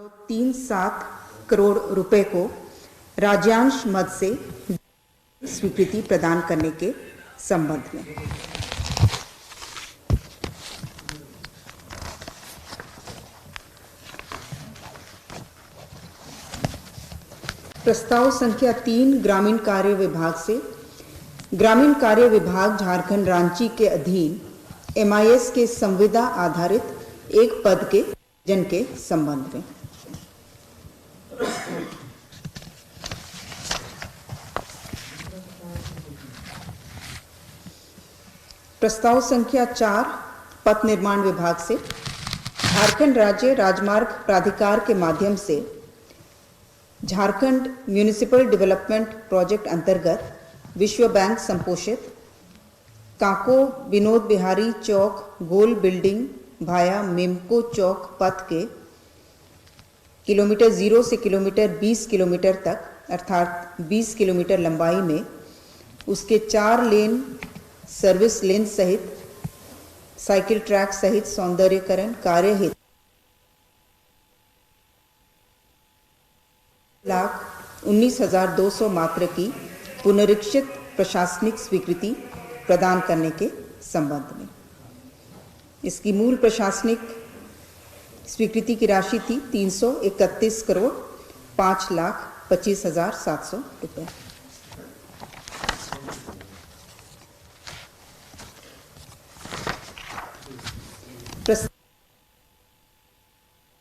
3.37 करोड़ रुपए को राज्यांश मद से स्वीकृति प्रदान करने के संबंध में। प्रस्ताव संख्या 3 ग्रामीण कार्य विभाग से ग्रामीण कार्य विभाग झारखंड रांची के अधीन MIS के संविदा आधारित एक पद के सृजन के संबंध में। प्रस्ताव संख्या 4 पथ निर्माण विभाग से झारखंड राज्य राजमार्ग प्राधिकार के माध्यम से झारखंड म्यूनिसिपल डेवलपमेंट प्रोजेक्ट अंतर्गत विश्व बैंक संपोषित काको विनोद बिहारी चौक गोल बिल्डिंग भाया मेमको चौक पथ के किलोमीटर 0 से किलोमीटर 20 किलोमीटर तक अर्थात 20 किलोमीटर लंबाई में उसके 4 लेन सर्विस लेन सहित साइकिल ट्रैक सहित सौंदर्यीकरण कार्य हेतु 1,19,200 मात्र की पुनरीक्षित प्रशासनिक स्वीकृति प्रदान करने के संबंध में। इसकी मूल प्रशासनिक स्वीकृति की राशि थी 331 करोड़ 5,25,700 रुपये।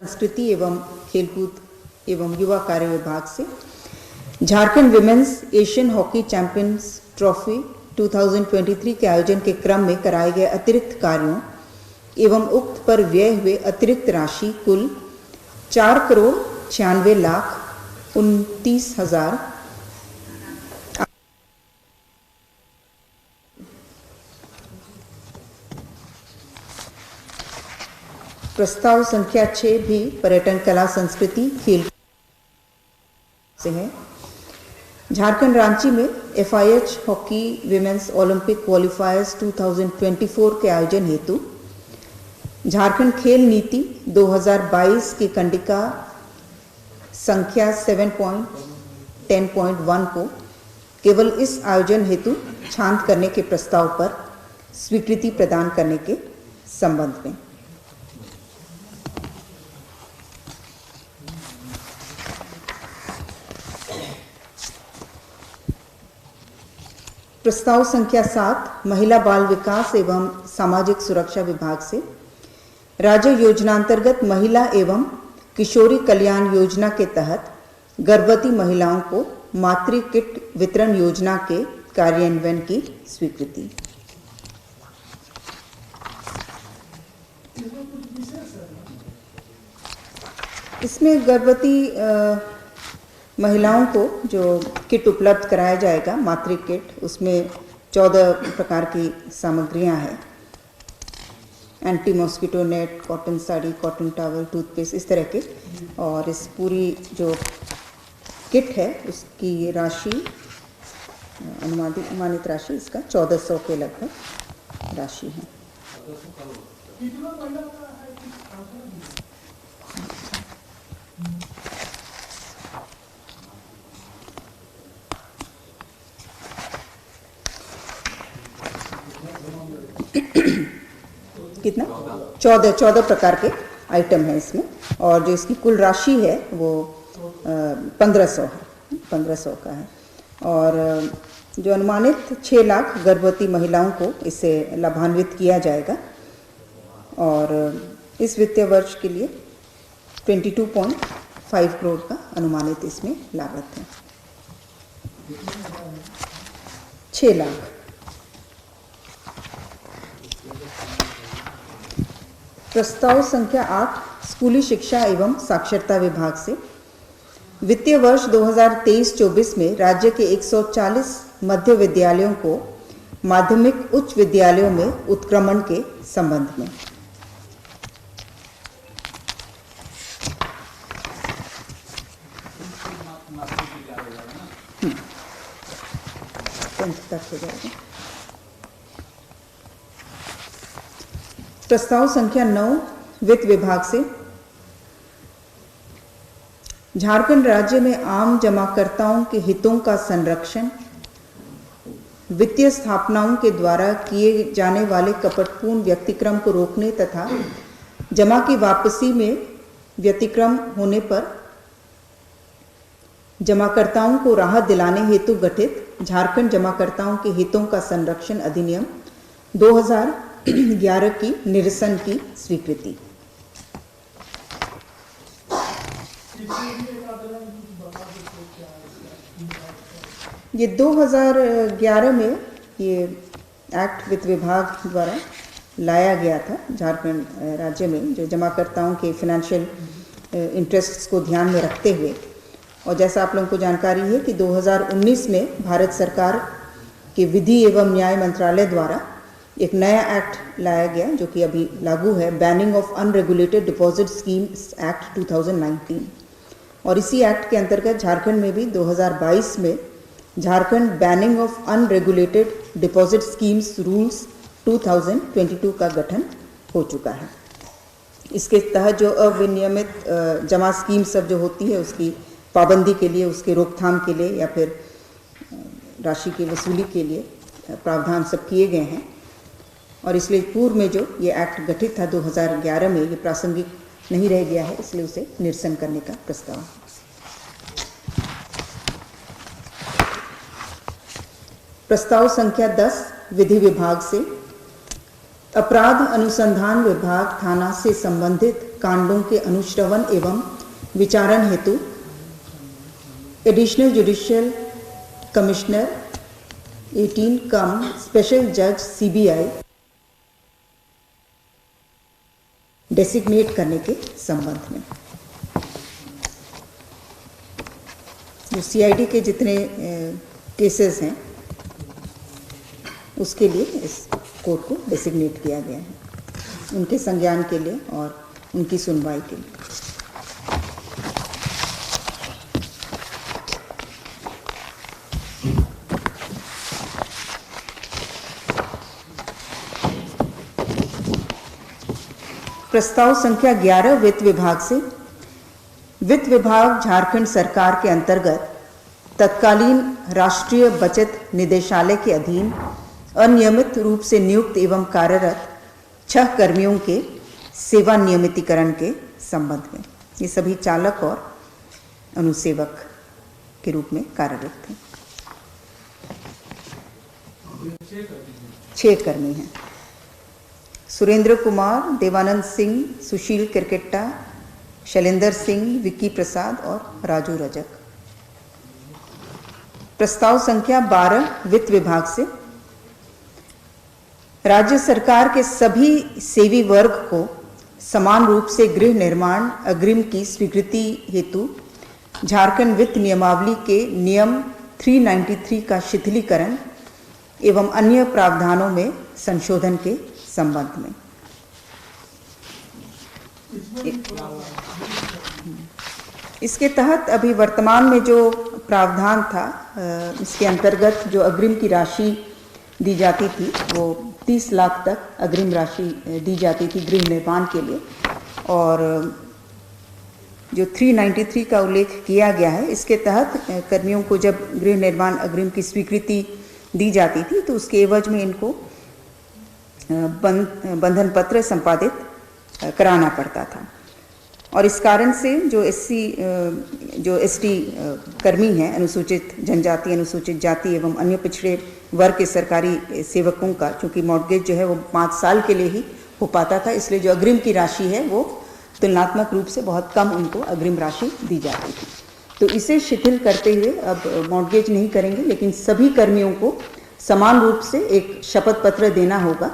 संस्कृति एवं खेलकूद एवं युवा कार्य विभाग से Jharkhand women's Asian hockey champions trophy 2023 के आयोजन के क्रम में कराए गए अतिरिक्त कार्यों एवं उक्त पर व्यय हुए अतिरिक्त राशि कुल 4 करोड़ 96 लाख 29 हजार प्रस्ताव संख्या 6 भी पर्यटन कला संस्कृति खेल से है। झारखंड रांची में FIH हॉकी विमेंस ओलंपिक क्वालिफायर्स 2024 के आयोजन हेतु झारखंड खेल नीति 2022 की कंडिका संख्या 7.10.1 को केवल इस आयोजन हेतु छांट करने के प्रस्ताव पर स्वीकृति प्रदान करने के संबंध में। प्रस्ताव संख्या 7 महिला बाल विकास एवं सामाजिक सुरक्षा विभाग से राज्य योजनांतर्गत महिला एवं किशोरी कल्याण योजना के तहत गर्भवती महिलाओं को मातृ किट वितरण योजना के कार्यान्वयन की स्वीकृति। इसमें गर्भवती महिलाओं को जो किट उपलब्ध कराया जाएगा मातृ किट, उसमें 14 प्रकार की सामग्रियां हैं। Anti mosquito net, cotton sari, cotton towel, toothpaste, इस तरह के। और इस पूरी जो किट है उसकी राशि अनुमानित राशि इसका 1400 के लगभग राशि है। कितना 14 प्रकार के आइटम है इसमें। और जो इसकी कुल राशि है वो 1500 है, 1500 का है। और जो अनुमानित 6 लाख गर्भवती महिलाओं को इससे लाभान्वित किया जाएगा। और इस वित्तीय वर्ष के लिए 22.5 करोड़ का अनुमानित इसमें लागत है। 6 लाख। प्रस्ताव संख्या 8 स्कूली शिक्षा एवं साक्षरता विभाग से वित्तीय वर्ष 2023-24 में राज्य के 140 मध्य विद्यालयों को माध्यमिक उच्च विद्यालयों में उत्क्रमण के संबंध में। प्रस्ताव संख्या 9 वित्त विभाग से झारखंड राज्य में आम जमाकर्ताओं के हितों का संरक्षण, वित्तीय स्थापनाओं के द्वारा किए जाने वाले कपटपूर्ण व्यतिक्रम को रोकने तथा जमा की वापसी में व्यतिक्रम होने पर जमाकर्ताओं को राहत दिलाने हेतु गठित झारखंड जमाकर्ताओं के हितों का संरक्षण अधिनियम 2011 की निरसन की स्वीकृति। ये 2011 में ये एक्ट वित्त विभाग द्वारा लाया गया था झारखंड राज्य में, जो जमाकर्ताओं के फाइनेंशियल इंटरेस्ट्स को ध्यान में रखते हुए। और जैसा आप लोगों को जानकारी है कि 2019 में भारत सरकार के विधि एवं न्याय मंत्रालय द्वारा एक नया एक्ट लाया गया जो कि अभी लागू है, banning of unregulated deposit schemes act 2019। और इसी एक्ट के अंतर्गत झारखंड में भी 2022 में Jharkhand banning of unregulated deposit schemes rules 2022 का गठन हो चुका है। इसके तहत जो अविनियमित जमा स्कीम सब जो होती है उसकी पाबंदी के लिए, उसके रोकथाम के लिए या फिर राशि की वसूली के लिए प्रावधान सब किए गए हैं। और इसलिए पूर्व में जो ये एक्ट गठित था 2011 में, ये प्रासंगिक नहीं रह गया है, इसलिए उसे निरसन करने का प्रस्ताव है। प्रस्ताव संख्या 10 विधि विभाग से अपराध अनुसंधान विभाग थाना से संबंधित कांडों के अनुश्रवण एवं विचारण हेतु एडिशनल जुडिशियल कमिश्नर 18 कम स्पेशल जज CBI डेसिग्नेट करने के संबंध में। जो CID के जितने केसेस हैं उसके लिए इस कोर्ट को डेसिग्नेट किया गया है, उनके संज्ञान के लिए और उनकी सुनवाई के लिए। प्रस्ताव संख्या 11 वित्त विभाग से वित्त विभाग झारखंड सरकार के अंतर्गत तत्कालीन राष्ट्रीय बचत निदेशालय के अधीन अनियमित रूप से नियुक्त एवं कार्यरत 6 कर्मियों के सेवा नियमितीकरण के संबंध में। ये सभी चालक और अनुसेवक के रूप में कार्यरत थे। 6 कर्मी हैं। सुरेंद्र कुमार, देवानंद सिंह, सुशील किरकेट्टा, शैलेंद्र सिंह, विक्की प्रसाद और राजू रजक। प्रस्ताव संख्या 12 वित्त विभाग से राज्य सरकार के सभी सेवी वर्ग को समान रूप से गृह निर्माण अग्रिम की स्वीकृति हेतु झारखंड वित्त नियमावली के नियम 393 का शिथिलीकरण एवं अन्य प्रावधानों में संशोधन के संबंध में। इसके तहत अभी वर्तमान में जो प्रावधान था, इसके अंतर्गत जो अग्रिम की राशि दी जाती थी वो 30 लाख तक अग्रिम राशि दी जाती थी गृह निर्माण के लिए। और जो 393 का उल्लेख किया गया है, इसके तहत कर्मियों को जब गृह निर्माण अग्रिम की स्वीकृति दी जाती थी तो उसके एवज में इनको बंधन पत्र संपादित कराना पड़ता था। और इस कारण से जो ST कर्मी हैं, अनुसूचित जनजाति, अनुसूचित जाति एवं अन्य पिछड़े वर्ग के सरकारी सेवकों का, चूँकि मॉर्गेज जो है वो 5 साल के लिए ही हो पाता था, इसलिए जो अग्रिम की राशि है वो तुलनात्मक रूप से बहुत कम उनको अग्रिम राशि दी जाती थी। तो इसे शिथिल करते हुए अब मॉर्गेज नहीं करेंगे, लेकिन सभी कर्मियों को समान रूप से एक शपथ पत्र देना होगा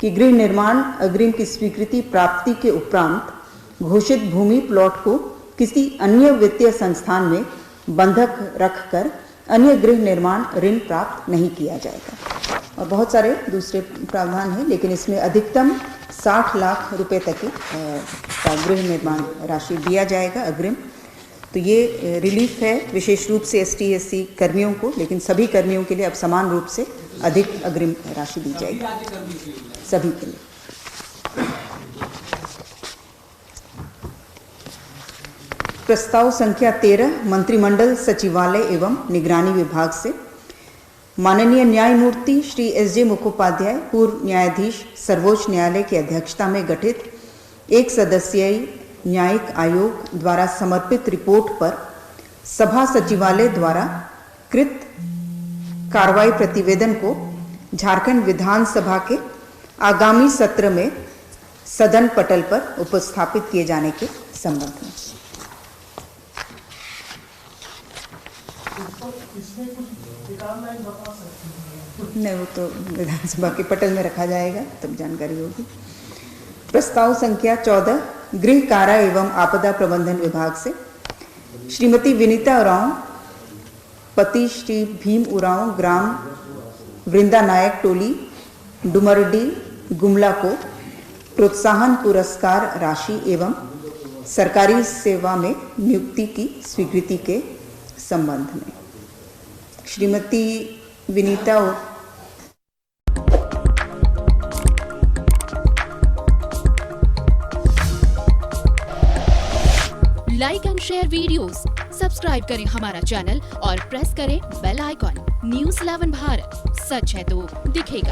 कि गृह निर्माण अग्रिम की स्वीकृति प्राप्ति के उपरांत घोषित भूमि प्लॉट को किसी अन्य वित्तीय संस्थान में बंधक रखकर अन्य गृह निर्माण ऋण प्राप्त नहीं किया जाएगा। और बहुत सारे दूसरे प्रावधान हैं, लेकिन इसमें अधिकतम 60 लाख रुपए तक की गृह निर्माण राशि दिया जाएगा अग्रिम। तो ये रिलीफ है विशेष रूप से ST/SC कर्मियों को, लेकिन सभी कर्मियों के लिए अब समान रूप से अधिक अग्रिम राशि दी जाएगी सभी के लिए। प्रस्ताव संख्या 13 मंत्रिमंडल सचिवालय एवं निगरानी विभाग से माननीय न्यायमूर्ति श्री एस.जे. मुखोपाध्याय, पूर्व न्यायाधीश सर्वोच्च न्यायालय की अध्यक्षता में गठित एक सदस्यीय न्यायिक आयोग द्वारा समर्पित रिपोर्ट पर सभा सचिवालय द्वारा कृत कार्रवाई प्रतिवेदन को झारखंड विधानसभा के आगामी सत्र में सदन पटल पर उपस्थापित किए जाने के संबंध में। नहीं, वो तो विधानसभा के पटल में रखा जाएगा, तब जानकारी होगी। प्रस्ताव संख्या 14 गृह कारा एवं आपदा प्रबंधन विभाग से श्रीमती विनीता उरांव, पति श्री भीम उरांव, ग्राम वृंदा नायक टोली, डुमरडी, गुमला को प्रोत्साहन पुरस्कार राशि एवं सरकारी सेवा में नियुक्ति की स्वीकृति के संबंध में। Shrimati Vinita like and share videos, subscribe करें हमारा चैनल और प्रेस करें बेल आइकॉन। न्यूज़ 11 भारत, सच है तो दिखेगा।